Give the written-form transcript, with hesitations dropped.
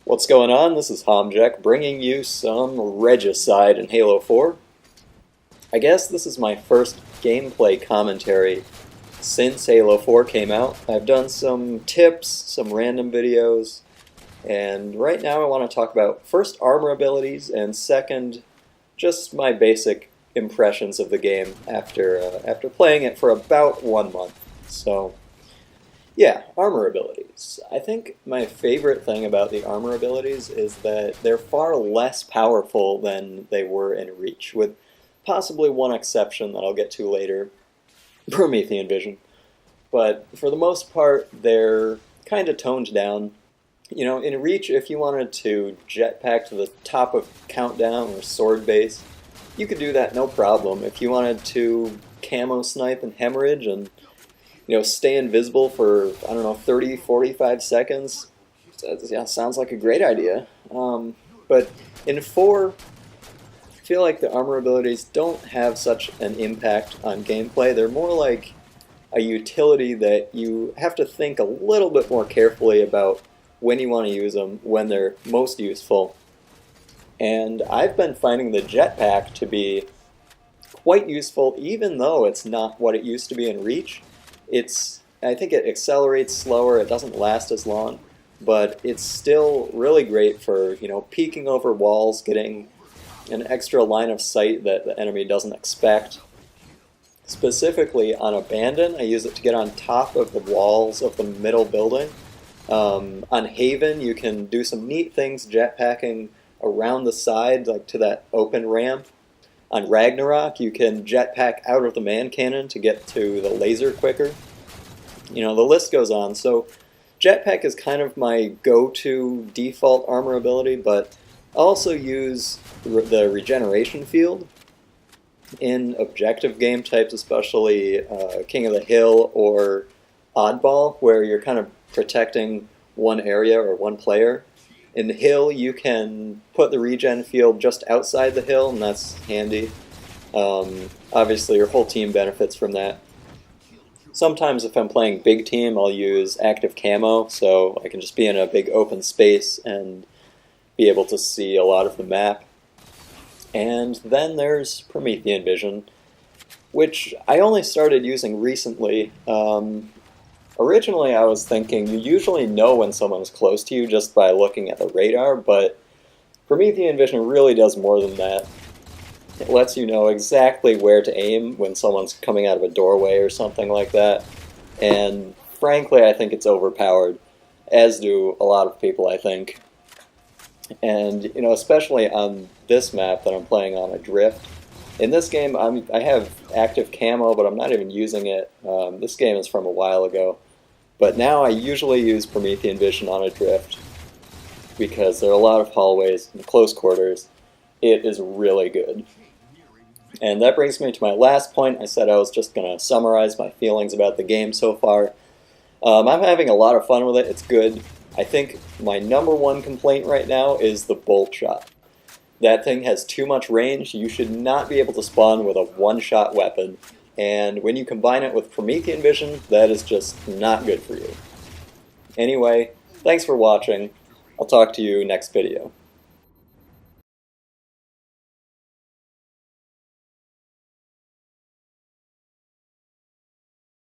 What's going on? This is Homjek bringing you some Regicide in Halo 4. I guess this is my first gameplay commentary since Halo 4 came out. I've done some tips, some random videos, and right now I want to talk about first armor abilities and second just my basic impressions of the game after playing it for about 1 month. So yeah, armor abilities. I think my favorite thing about the armor abilities is that they're far less powerful than they were in Reach, with possibly one exception that I'll get to later, Promethean Vision. But for the most part, they're kind of toned down. You know, in Reach, if you wanted to jetpack to the top of Countdown or Sword Base, you could do that no problem. If you wanted to camo snipe and hemorrhage and stay invisible for, I don't know, 30, 45 seconds. Yeah, sounds like a great idea. But in 4, I feel like the armor abilities don't have such an impact on gameplay. They're more like a utility that you have to think a little bit more carefully about when you want to use them, when they're most useful. And I've been finding the jetpack to be quite useful, even though it's not what it used to be in Reach. I think it accelerates slower, it doesn't last as long, but it's still really great for, peeking over walls, getting an extra line of sight that the enemy doesn't expect. Specifically on Abandon, I use it to get on top of the walls of the middle building. On Haven, you can do some neat things jetpacking around the side, like to that open ramp. On Ragnarok, you can jetpack out of the man cannon to get to the laser quicker. The list goes on. So jetpack is kind of my go-to default armor ability, but I also use the regeneration field in objective game types, especially King of the Hill or Oddball, where you're kind of protecting one area or one player. In the hill, you can put the regen field just outside the hill, and that's handy. Obviously, your whole team benefits from that. Sometimes if I'm playing big team, I'll use active camo, so I can just be in a big open space and be able to see a lot of the map. And then there's Promethean Vision, which I only started using recently. Originally, I was thinking you usually know when someone's close to you just by looking at the radar, but Promethean Vision really does more than that. It lets you know exactly where to aim when someone's coming out of a doorway or something like that, and frankly, I think it's overpowered, as do a lot of people, I think. And, especially on this map that I'm playing on, Adrift. In this game, I have active camo, but I'm not even using it. This game is from a while ago. But now I usually use Promethean Vision on Adrift because there are a lot of hallways and close quarters. It is really good. And that brings me to my last point. I said I was just going to summarize my feelings about the game so far. I'm having a lot of fun with it. It's good. I think my number one complaint right now is the bolt shot. That thing has too much range. You should not be able to spawn with a one-shot weapon. And when you combine it with Promethean Vision, that is just not good for you. Anyway, thanks for watching. I'll talk to you next video.